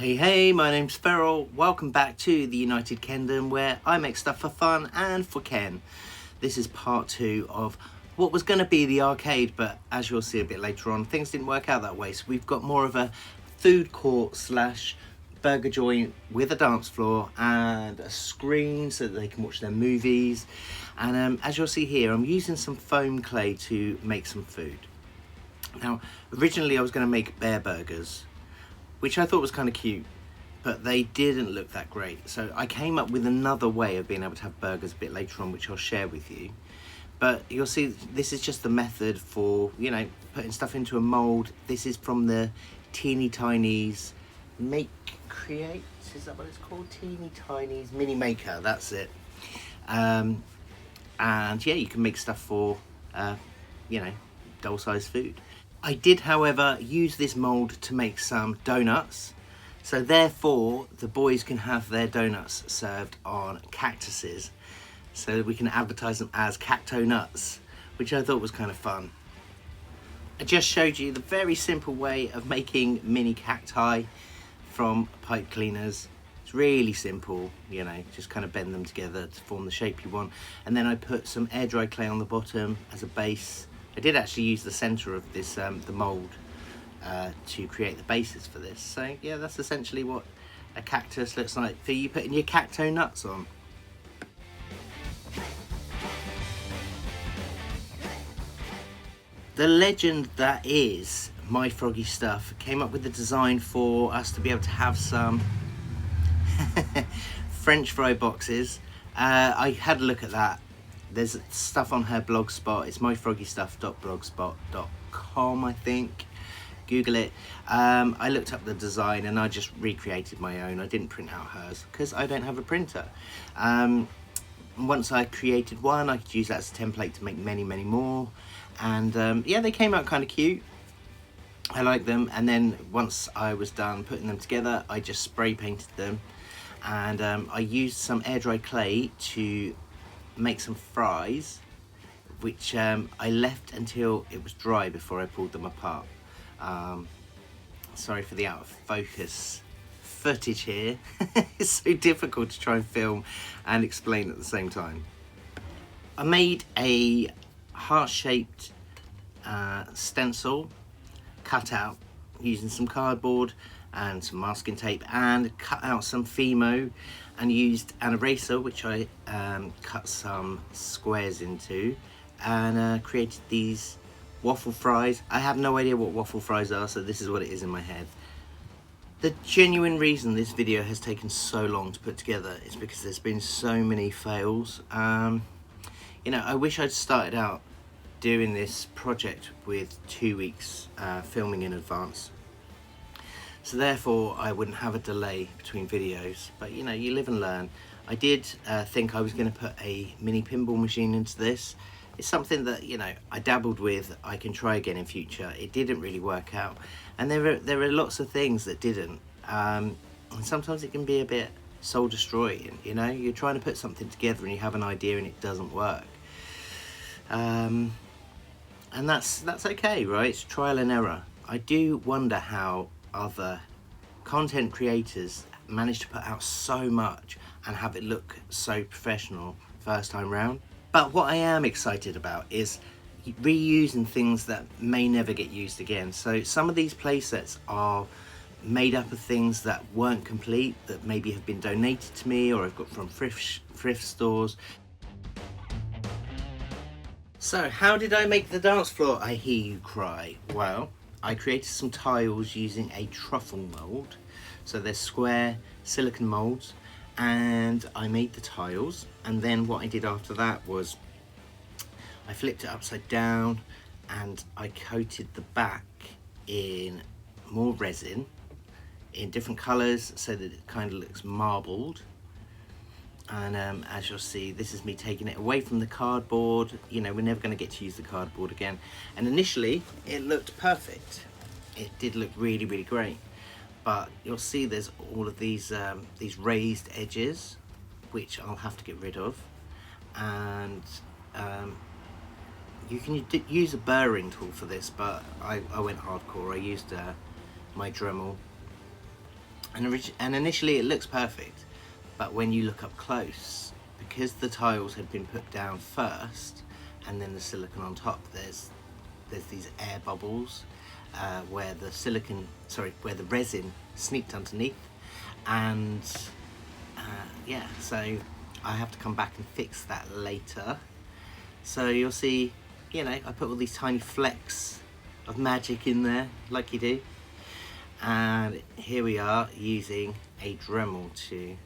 Hey, my name's Feryl. Welcome back to the United Kingdom, where I make stuff for fun and for Ken. This is part 2 of what was going to be the arcade, but as you'll see a bit later on, things didn't work out that way. So we've got more of a food court slash burger joint with a dance floor and a screen so that they can watch their movies. And as you'll see here, I'm using some foam clay to make some food. Now, originally I was going to make bear burgers, which I thought was kind of cute, but they didn't look that great. So I came up with another way of being able to have burgers a bit later on, which I'll share with you. But you'll see this is just the method for, you know, putting stuff into a mold. This is from the Teeny Tinies Make Create, is that what it's called? Teeny Tinies Mini Maker, that's it. And yeah, you can make stuff for, you know, doll-sized food. I did, however, use this mould to make some donuts. So therefore, the boys can have their donuts served on cactuses. So that we can advertise them as cacto nuts, which I thought was kind of fun. I just showed you the very simple way of making mini cacti from pipe cleaners. It's really simple, you know, just kind of bend them together to form the shape you want. And then I put some air dry clay on the bottom as a base. I did actually use the center of this, the mold, to create the basis for this. So yeah, that's essentially what a cactus looks like for you putting your cacto nuts on. The legend that is My Froggy Stuff came up with the design for us to be able to have some French fry boxes. I had a look at that. There's stuff on her blog spot. It's myfroggystuff.blogspot.com, I think. Google it. I looked up the design and I just recreated my own. I didn't print out hers because I don't have a printer. Once I created one, I could use that as a template to make many more. And yeah, they came out kind of cute. I like them. And then once I was done putting them together, I just spray painted them. And I used some air dry clay to make some fries, which I left until it was dry before I pulled them apart. Sorry for the out of focus footage here. It's so difficult to try and film and explain at the same time. I made a heart-shaped stencil cut out using some cardboard and some masking tape, and cut out some Fimo and used an eraser, which I cut some squares into, and created these waffle fries. I have no idea what waffle fries are, so this is what it is in my head. The genuine reason this video has taken so long to put together is because there's been so many fails. You know, I wish I'd started out doing this project with 2 weeks filming in advance. So therefore I wouldn't have a delay between videos, but you know, you live and learn. I did think I was going to put a mini pinball machine into this. It's something that, you know, I dabbled with. I can try again in future. It didn't really work out, and there are lots of things that didn't, and sometimes it can be a bit soul destroying. You know, you're trying to put something together and you have an idea and it doesn't work, and that's okay, right? It's trial and error. I do wonder how other content creators manage to put out so much and have it look so professional first time round. But what I am excited about is reusing things that may never get used again. So some of these play sets are made up of things that weren't complete, that maybe have been donated to me or I've got from thrift stores. So how did I make the dance floor, I hear you cry? Well, I created some tiles using a truffle mold. So they're square silicone molds, and I made the tiles. And then what I did after that was I flipped it upside down and I coated the back in more resin in different colors so that it kind of looks marbled. And as you'll see, this is me taking it away from the cardboard. You know, we're never going to get to use the cardboard again. And initially, it looked perfect. It did look really great. But you'll see there's all of these raised edges, which I'll have to get rid of. And you can use a burring tool for this, but I went hardcore. I used my Dremel And initially it looks perfect, but when you look up close, because the tiles had been put down first and then the silicone on top, there's these air bubbles where the resin sneaked underneath, and yeah, so I have to come back and fix that later. So you'll see, you know, I put all these tiny flecks of magic in there, like you do. And here we are using a Dremel to,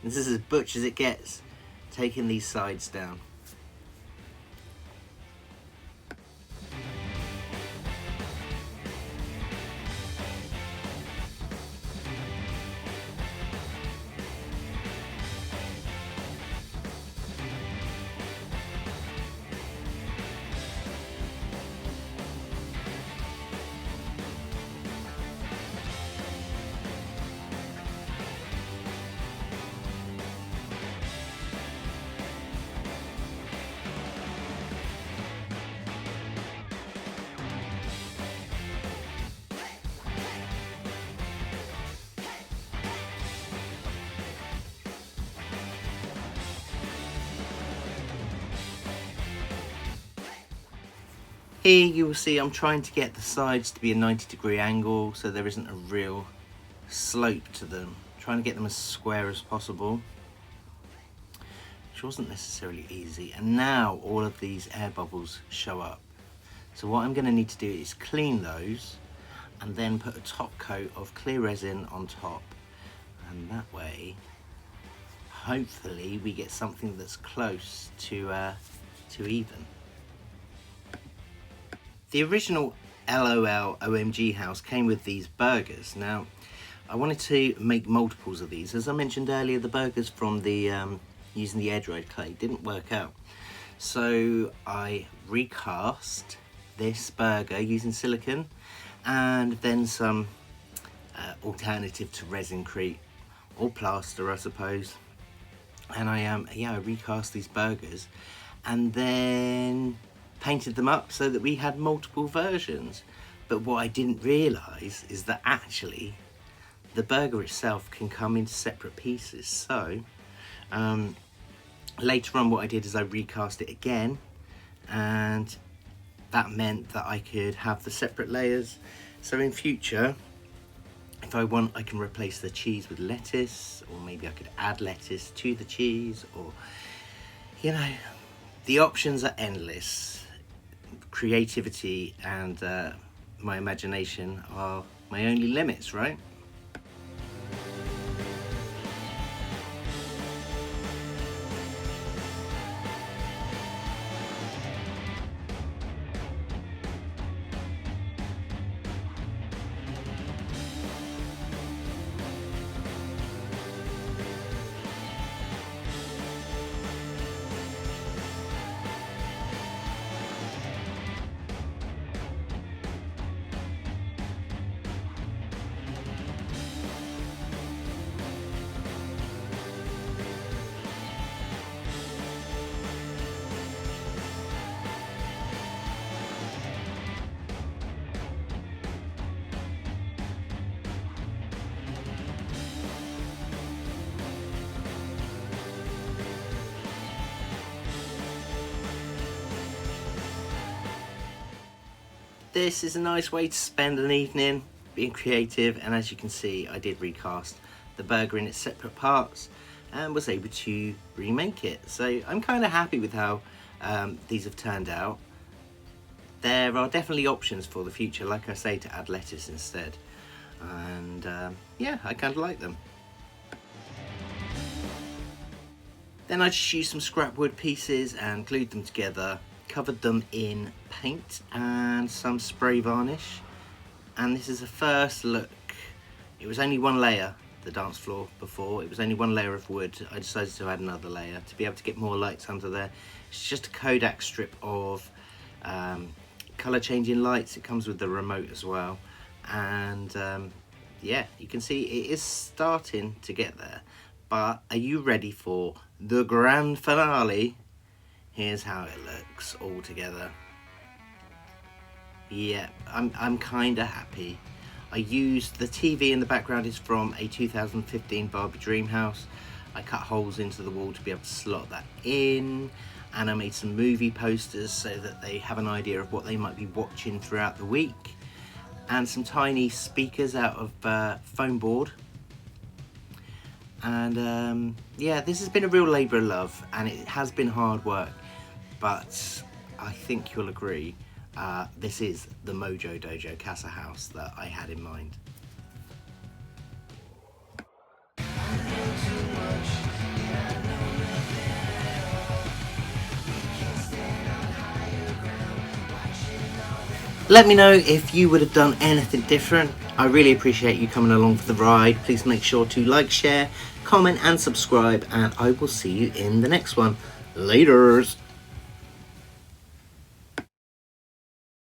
this is as butch as it gets, taking these sides down. Here you will see I'm trying to get the sides to be a 90-degree angle so there isn't a real slope to them. Trying to get them as square as possible, which wasn't necessarily easy. And now all of these air bubbles show up. So what I'm going to need to do is clean those and then put a top coat of clear resin on top. And that way, hopefully we get something that's close to even. The original LOL OMG house came with these burgers. Now, I wanted to make multiples of these. As I mentioned earlier, the burgers from the using the air-dried clay didn't work out. So I recast this burger using silicone and then some alternative to resin-crete or plaster, I suppose. And I recast these burgers and then painted them up so that we had multiple versions. But what I didn't realise is that actually the burger itself can come into separate pieces. So later on what I did is I recast it again, and that meant that I could have the separate layers. So in future, if I want, I can replace the cheese with lettuce, or maybe I could add lettuce to the cheese, or, you know, the options are endless. Creativity and my imagination are my only limits, right? This is a nice way to spend an evening, being creative, and as you can see, I did recast the burger in its separate parts and was able to remake it. So I'm kind of happy with how these have turned out. There are definitely options for the future, like I say, to add lettuce instead. And yeah, I kind of like them. Then I just used some scrap wood pieces and glued them together, covered them in paint and some spray varnish. And this is a first look. It was only one layer, the dance floor before. It was only one layer of wood. I decided to add another layer to be able to get more lights under there. It's just a Kodak strip of color changing lights. It comes with the remote as well. And yeah, you can see it is starting to get there. But are you ready for the grand finale? Here's how it looks all together. Yeah, I'm kind of happy. I used the TV in the background is from a 2015 Barbie Dream House. I cut holes into the wall to be able to slot that in, and I made some movie posters so that they have an idea of what they might be watching throughout the week, and some tiny speakers out of foam board. And yeah, this has been a real labour of love, and it has been hard work, but I think you'll agree, this is the Mojo Dojo Casa House that I had in mind. Let me know if you would have done anything different. I really appreciate you coming along for the ride. Please make sure to like, share, comment and subscribe, and I will see you in the next one. Laters.